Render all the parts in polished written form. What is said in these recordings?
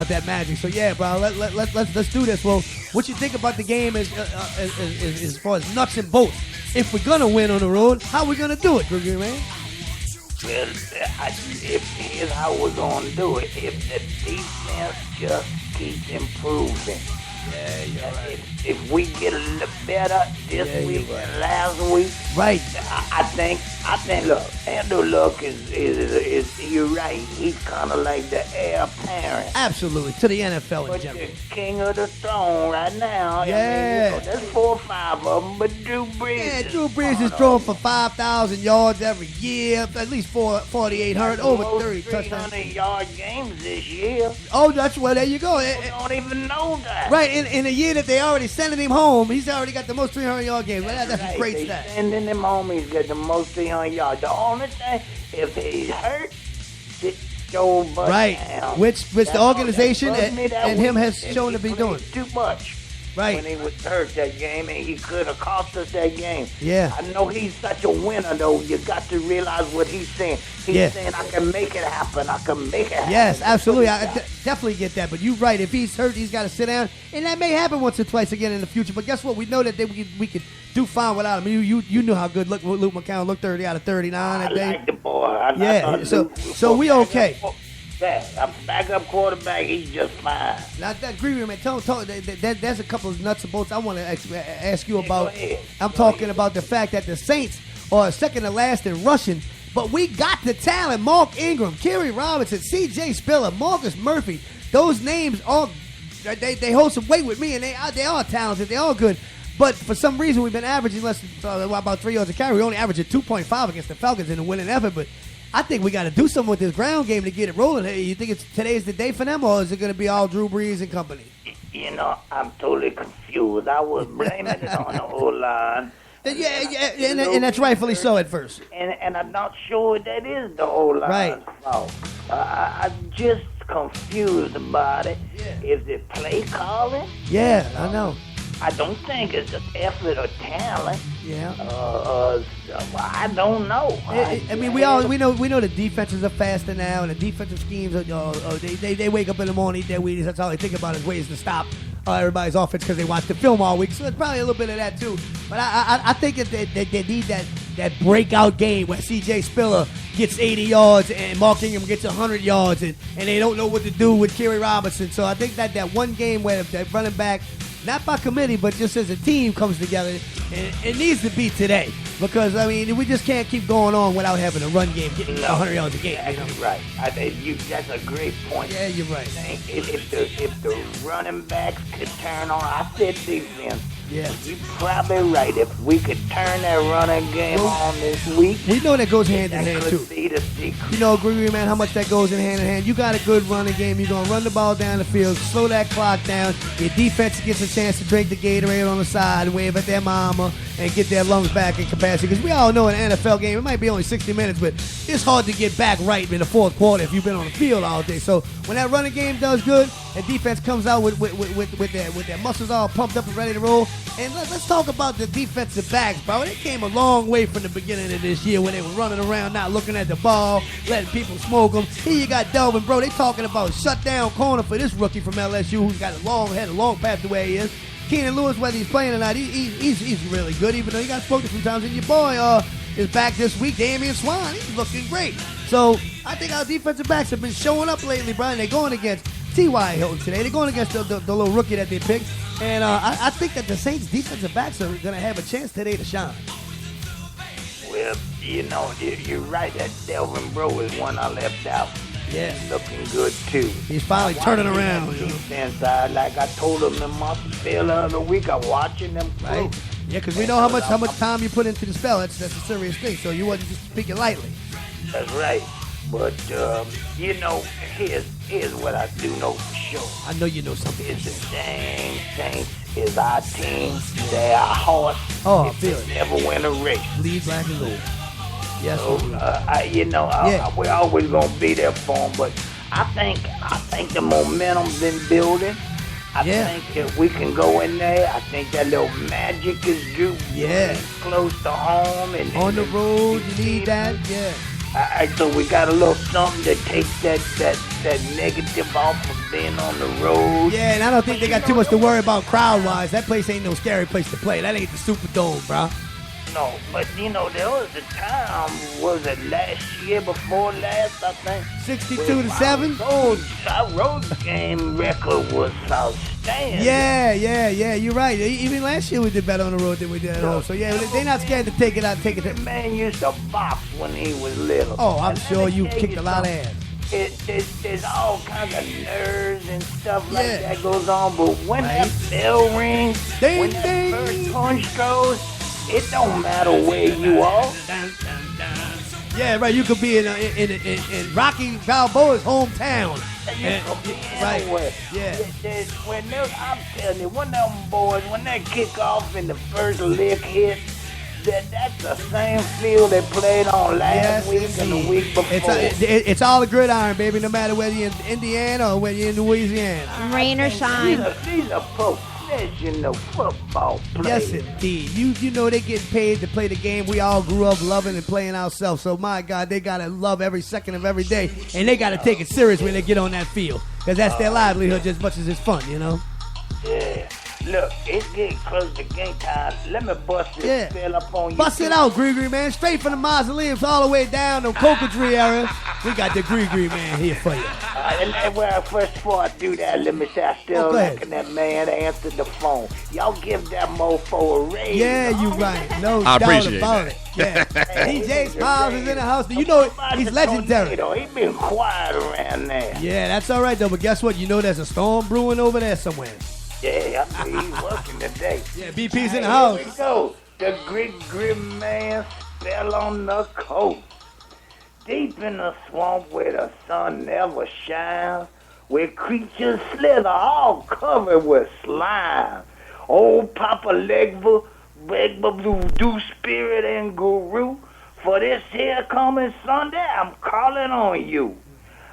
with that magic. So yeah, bro, let's do this. Well, what you think about the game as far as nuts and bolts? If we're gonna win on the road, how we gonna do it, Gregory, man? Well, here's how we're going to do it. If the defense just keeps improving. Yeah, you're right. If we get a little better this week than last week, right? I think. Look, Andrew Luck is you're right. He's kind of like the heir apparent. Absolutely, to the NFL in general. The king of the throne right now. Yeah. I mean, there's 4 or 5 of them, but Drew Brees. Yeah, Drew Brees is throwing for 5,000 yards every year, at least 4,800, over 30 touchdowns. 300-yard games this year. Oh, that's well. There you go. Don't even know that. Right, in a year that they already sending him home, he's already got the most 300-yard games. That's right. a great they stat. Sending him home, he's got the most 300 yards. The only thing, if he's hurt, sit Joe Buck down. Which the organization and him has shown to be doing too much. Right. When he was hurt that game, and he could have cost us that game. Yeah. I know he's such a winner, though. You got to realize what he's saying. He's saying, I can make it happen. I can make it happen. Yes, absolutely. I definitely get that. But you're right. If he's hurt, he's got to sit down. And that may happen once or twice again in the future. But guess what? We know that we could do fine without him. You knew how good Luke McCown looked, 30 out of 39 that day. I like the boy. Yeah, so we okay. A backup quarterback, he's just fine. Now, I agree with you, man. There's a couple of nuts and bolts I want to ask you about. I'm talking about the fact that the Saints are second to last in rushing, but we got the talent. Mark Ingram, Kerry Robinson, C.J. Spiller, Marcus Murphy. Those names all they hold some weight with me, and they are talented. They are good. But for some reason, we've been averaging less than about 3 yards a carry. We only averaged 2.5 against the Falcons in a winning effort, but I think we got to do something with this ground game to get it rolling. Hey, you think today's the day for them, or is it going to be all Drew Brees and company? You know, I'm totally confused. I was blaming it on the O-line. And that's rightfully so at first. And I'm not sure that is the O-line. Right. I'm just confused about it. Yeah. Is it play calling? Yeah, I know. I don't think it's an effort or talent. Yeah. I don't know. I mean, we know the defenses are faster now, and the defensive schemes are they wake up in the morning, eat their Wheaties. That's all they think about is ways to stop everybody's offense because they watch the film all week. So it's probably a little bit of that too. But I think that they need that breakout game where C.J. Spiller gets 80 yards and Mark Ingram gets 100 yards, and they don't know what to do with Kerry Robinson. So I think that one game where that running back, not by committee, but just as a team comes together, and it needs to be today. Because, I mean, we just can't keep going on without having a run game, getting 100 yards a game. You're right. I think that's a great point. Yeah, you're right. If the running backs could turn on, I said defense. Yeah. You're probably right. If we could turn that running game on this week, we know that goes hand in hand, too. That could be the secret. You know, Gregory, man, how much that goes in hand in hand. You got a good running game. You're going to run the ball down the field, slow that clock down. Your defense gets a chance to drink the Gatorade on the side, wave at their mama, and get their lungs back in capacity. Because we all know in an NFL game, it might be only 60 minutes, but it's hard to get back right in the fourth quarter if you've been on the field all day. So when that running game does good, and defense comes out with their muscles all pumped up and ready to roll. And let's talk about the defensive backs, bro. They came a long way from the beginning of this year when they were running around, not looking at the ball, letting people smoke them. Here you got Delvin, bro. They talking about shutdown corner for this rookie from LSU who's got a long path the way he is. Keenan Lewis, whether he's playing or not, he's really good, even though he got spoken sometimes. And your boy is back this week, Damian Swan. He's looking great. So I think our defensive backs have been showing up lately, Brian. They're going against T.Y. Hilton today. They're going against the little rookie that they picked. And I think that the Saints' defensive backs are going to have a chance today to shine. Well, you know, you're right. That Delvin Breaux is one I left out. Yeah. He's looking good, too. He's finally turning around. Defense side, like I told him in my spell the other week, I'm watching them close. Right. Yeah, because we know how much time you put into the spell. That's a serious thing. So you wasn't just speaking lightly. That's right. But, you know, here's what I do know for sure. I know you know something. It's the same Saints is our team. They are hard. Oh, I feel it. Never win a race. Bleed black and gold. Yes, so, we're always going to be there for them. But I think the momentum's been building. I think that we can go in there. I think that little magic is due. Yeah. Close to home. And on the road, you need that. Yeah. Alright, so we got a little something to take that negative off of being on the road. Yeah, and I don't think they got too much to worry about crowd-wise. That place ain't no scary place to play. That ain't the Superdome, bro. No, but there was a time, was it last year, before last, I think? 62-7? Our road game record was outstanding. Yeah, you're right. Even last year we did better on the road than we did at home. So yeah, they're not scared to take it out, take it. The man used to box when he was little. Oh, I'm sure you kicked a lot of ass. There's all kinds of nerves and stuff like that goes on, but when that bell rings, when that first punch goes, it don't matter where you are. Yeah, right. You could be in Rocky Balboa's hometown. Right. Yeah. I'm telling you, when them boys, when they kick off in the first lick hit, that's the same field they played on last week and the week before. It's all a gridiron, baby, no matter whether you're in Indiana or whether you're in Louisiana. Rain or shine. These are professional football players. Yes, indeed. You know they getting paid to play the game we all grew up loving and playing ourselves. So, my God, they got to love every second of every day. And they got to take it serious when they get on that field. Because that's their livelihood just as much as it's fun, you know? Yeah. Look, it's getting close to game time. Let me bust this spell up on you. Bust it out, Gree man. Straight from the mausoleums all the way down to Coca Tree area. We got the Gree man here for you. Well, first before I do that, let me say I still reckon that man answered the phone. Y'all give that mofo a raise. Yeah, you right. No doubt about it. Yeah. DJ Smiles is in the house. You know he's legendary. He been quiet around there. Yeah, that's all right, though. But guess what? You know there's a storm brewing over there somewhere. Yeah, I see he's working today. Yeah, BP's in the house. Here we go. The grim man fell on the coast. Deep in the swamp where the sun never shines, where creatures slither all covered with slime. Old Papa Legba, Voodoo Spirit and Guru, for this here coming Sunday, I'm calling on you.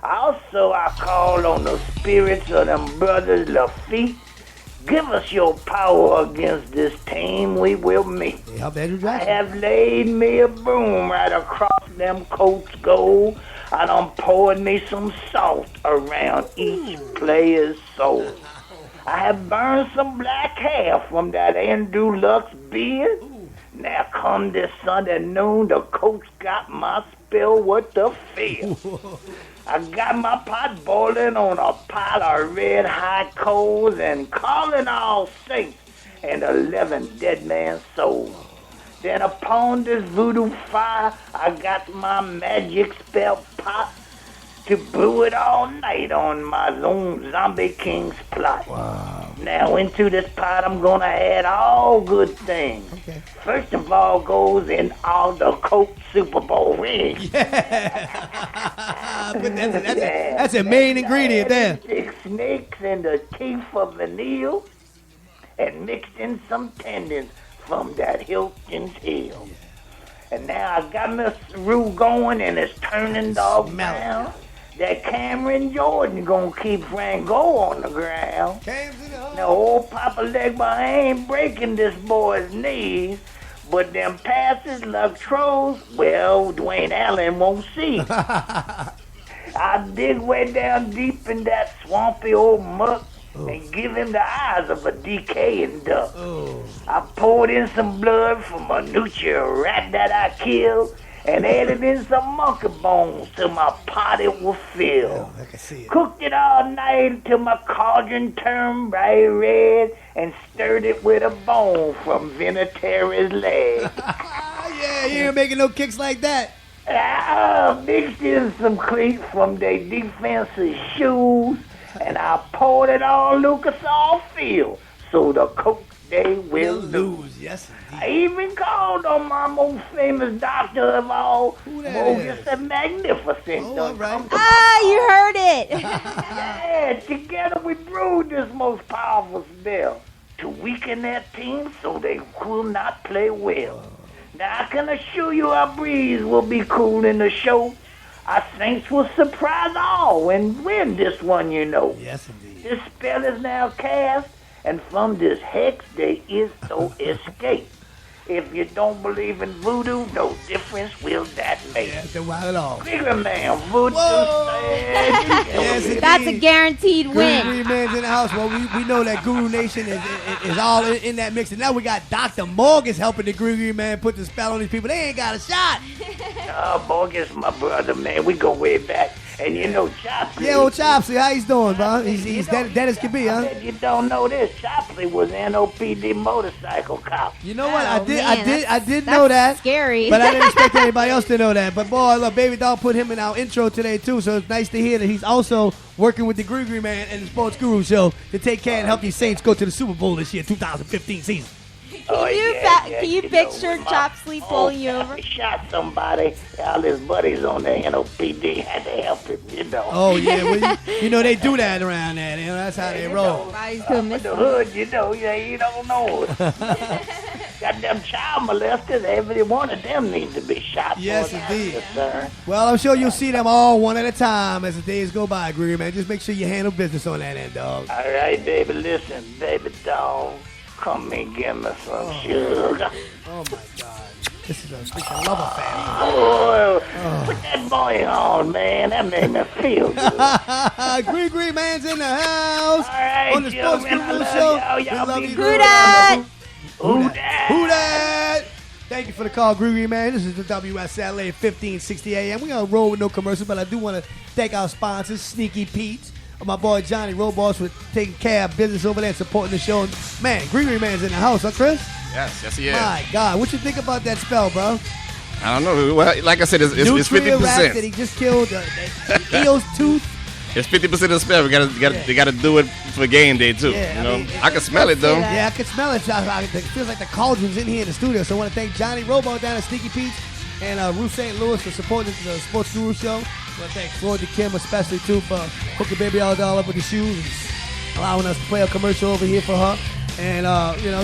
Also, I call on the spirits of them brothers Lafitte. Give us your power against this team we will meet. I have laid me a broom right across them coats gold. I done poured me some salt around each player's soul. I have burned some black hair from that Andrew Luck's beard. Now come this Sunday noon, the coach got my spell what to feel. I got my pot boiling on a pile of red hot coals and calling all saints and 11 dead man's souls. Then upon this voodoo fire, I got my magic spell pot to brew it all night on my own zombie king's plot. Wow. Now into this pot I'm gonna add all good things. Okay. First of all goes in all the Coke Super Bowl rings. Yeah. But that's a main ingredient there. 6 snakes in the teeth of the Nile and mixed in some tendons from that Hilton's Hill. And now I got Miss Rue going and it's turning dog down. That Cameron Jordan gonna keep Frank Go on the ground. Now old Papa Legba ain't breaking this boy's knees, but them passes like trolls, well, Dwayne Allen won't see. I dig way down deep in that swampy old muck and give him the eyes of a decaying duck. I poured in some blood from a nutria rat that I killed and added in some monkey bones till my pot it will fill. I can see it. Cooked it all night until my cauldron turned bright red and stirred it with a bone from Vinatieri's leg. Yeah, you ain't making no kicks like that. I mixed in some cleats from their defensive shoes and I poured it on Lucas Oil field so the Coke they will lose. Yes, I even called on my most famous doctor of all, Bogus and Magnificent. Oh, right. You heard it. Yeah, together we brewed this most powerful spell to weaken that team so they will not play well. Now I can assure you our breeze will be cool in the show. Our Saints will surprise all and win this one, you know. Yes, indeed. This spell is now cast, and from this hex there is no escape. If you don't believe in voodoo, no difference will that make. Yeah, they're wild at all. Grigger Man, voodoo Yes, said. That's a guaranteed Guru win. Green Man's in the house. Well, we know that Guru Nation is all in that mix. And now we got Dr. Morgus helping the Green Man put the spell on these people. They ain't got a shot. Oh, Morgus, my brother, man. We go way back. And you know Chopley. Yeah, old Chopsy, how he's doing, bro? He's dead as can be, I huh? bet you don't know this. Chopley was NOPD motorcycle cop. You know what? Oh, man, I did that's know that. Scary. But I didn't expect anybody else to know that. But boy, look, Baby Doll put him in our intro today too, so it's nice to hear that he's also working with the Green Man and the Sports Guru Show to take care and help these Saints go to the Super Bowl this year, 2015 season. Can you picture Chopsley pulling you over? He shot somebody. All his buddies on the NOPD had to help him, you know. Oh yeah, well, you know they do that around there. You know, that's how they roll. Everybody's gonna miss The him. hood, you know, yeah, you don't know. Got them child molesters. Every one of them needs to be shot. Yes, for indeed. that, sir. Well, I'm sure you'll see them all one at a time as the days go by, Green Man. Just make sure you handle business on that end, dog. All right, baby, listen, baby dog. Come and give me some sugar. Oh my God, this is a freaking love affair. Oh, put that boy on, man. That made me feel good. Green Man's in the house. All right, On the Sports children, I Guru love Show. y'all. We Y'all love be you. good. Who dat? Who dat? Who that? Thank you for the call, Green Man. This is the WSLA 1560 AM. We're going to roll with no commercials, but I do want to thank our sponsors, Sneaky Pete, and my boy Johnny Roboss for taking care of business over there and supporting the show. Man, Green Man's in the house, huh, Chris? Yes, he is. My God, what you think about that spell, bro? I don't know. Well, like I said, it's Nutria rat that 50%. he just killed, the eel's tooth. It's 50% of the spell. They gotta do it for game day too. Yeah, you know, I mean, I can smell it though. Yeah, I can smell it. It feels like the cauldron's in here in the studio. So I want to thank Johnny Robo down at Sneaky Pete's and Ruth St. Louis for supporting the Sports Guru Show. I want to thank Floyd Kim especially too for hooking Baby All Doll up with the shoes and allowing us to play a commercial over here for her. And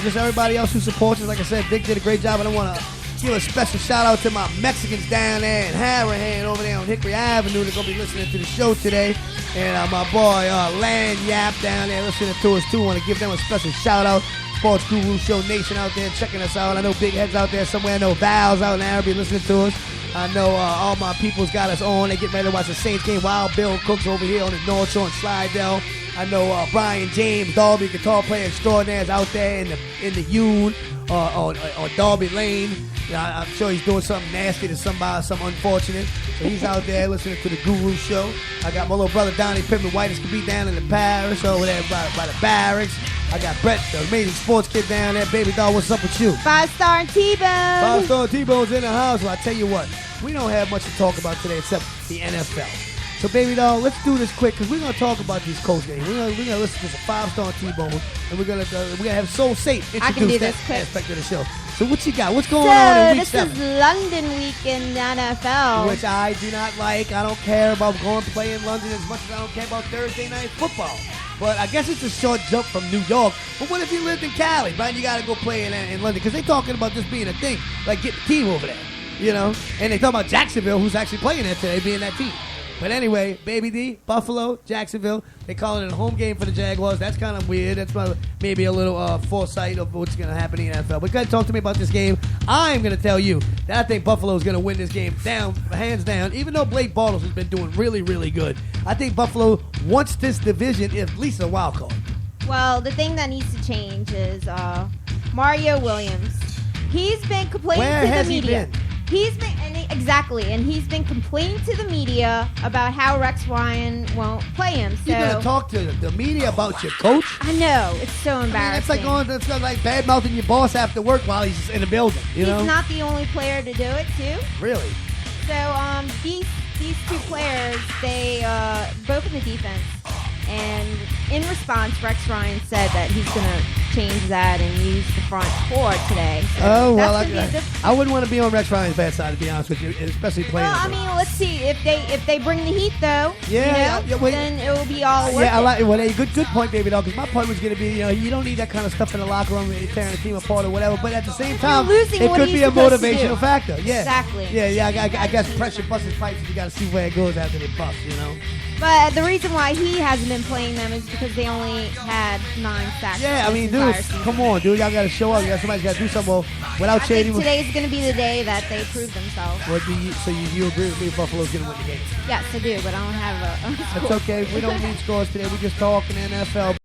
just everybody else who supports us. Like I said, Vic did a great job. And I want to give a special shout out to my Mexicans down there in Harahan over there on Hickory Avenue. They're going to be listening to the show today. And my boy Land Yap down there listening to us too. Want to give them a special shout out. Sports Guru Show Nation out there checking us out. I know Big Head's out there somewhere. I know Val's out in Araby listening to us. I know all my people's got us on. They get ready to watch the Saints game. Wild Bill Cooks over here on the North Shore in Slidell. I know Brian James, Darby guitar player extraordinaire, is out there in the Union on Darby Lane. I'm sure he's doing something nasty to somebody, something unfortunate. So he's out there listening to the Guru Show. I got my little brother Donnie Pittman White as can be down in the parish over there by the barracks. I got Brett, the amazing sports kid down there. Baby doll, what's up with you? 5-star and T-Bone. 5-star T-Bone's in the house. Well, I tell you what, we don't have much to talk about today except the NFL. So, Baby doll, let's do this quick because we're gonna talk about these Colts games. We're gonna listen to some 5-star T-Bone, and we're gonna have Soul Saint I can do introduce this that quick. aspect of the show. So, what you got? What's going So on in Week this 7? is London week in the NFL. Which I do not like. I don't care about going to play in London as much as I don't care about Thursday night football. But I guess it's a short jump from New York. But what if you lived in Cali, right? You got to go play in London. Because they're talking about this being a thing. Like, get the team over there, you know? And they talk about Jacksonville, who's actually playing there today, being that team. But anyway, Baby D, Buffalo, Jacksonville. They call it a home game for the Jaguars. That's kind of weird. That's maybe a little foresight of what's going to happen in the NFL. But go ahead, talk to me about this game. I'm going to tell you that I think Buffalo is going to win this game hands down, even though Blake Bortles has been doing really, really good. I think Buffalo wants this division at least a wild card. Well, the thing that needs to change is Mario Williams. He's been complaining Where to has the he media. been? He's been complaining to the media about how Rex Ryan won't play him. So You're going to talk to the media about your coach? I know it's so embarrassing. That's like bad mouthing your both after work while he's in the building. You know? He's not the only player to do it too. Really? So these two players, they both in the defense, and in response, Rex Ryan said that he's going to change that and use the front four today. So Oh, well, that's gonna be I wouldn't want to be on Rex Ryan's bad side, to be honest with you, especially playing. Well, I mean, let's see if they bring the heat though. Yeah, you know, wait. then it will be all worth Yeah, I it. like. Well, good point, Baby dog. Because my point was going to be, you don't need that kind of stuff in the locker room, tearing the team apart or whatever. But at the same time, losing, it what could are be you a supposed to motivational do? factor. Yeah, Exactly. Yeah. I guess pressure busts pipes. You got to see where it goes after they bust. You know. But the reason why he hasn't been playing them is because they only had 9 sacks. Yeah, I mean, this dude, entire season. come on, dude. Y'all got to show up. Somebody's got to do something. Well, without I Shady. think today's going to be the day that they prove themselves. So you agree with me? Buffalo's going to win the game. Yes, I do, but I don't have a That's okay. We don't need scores today. We just talking NFL.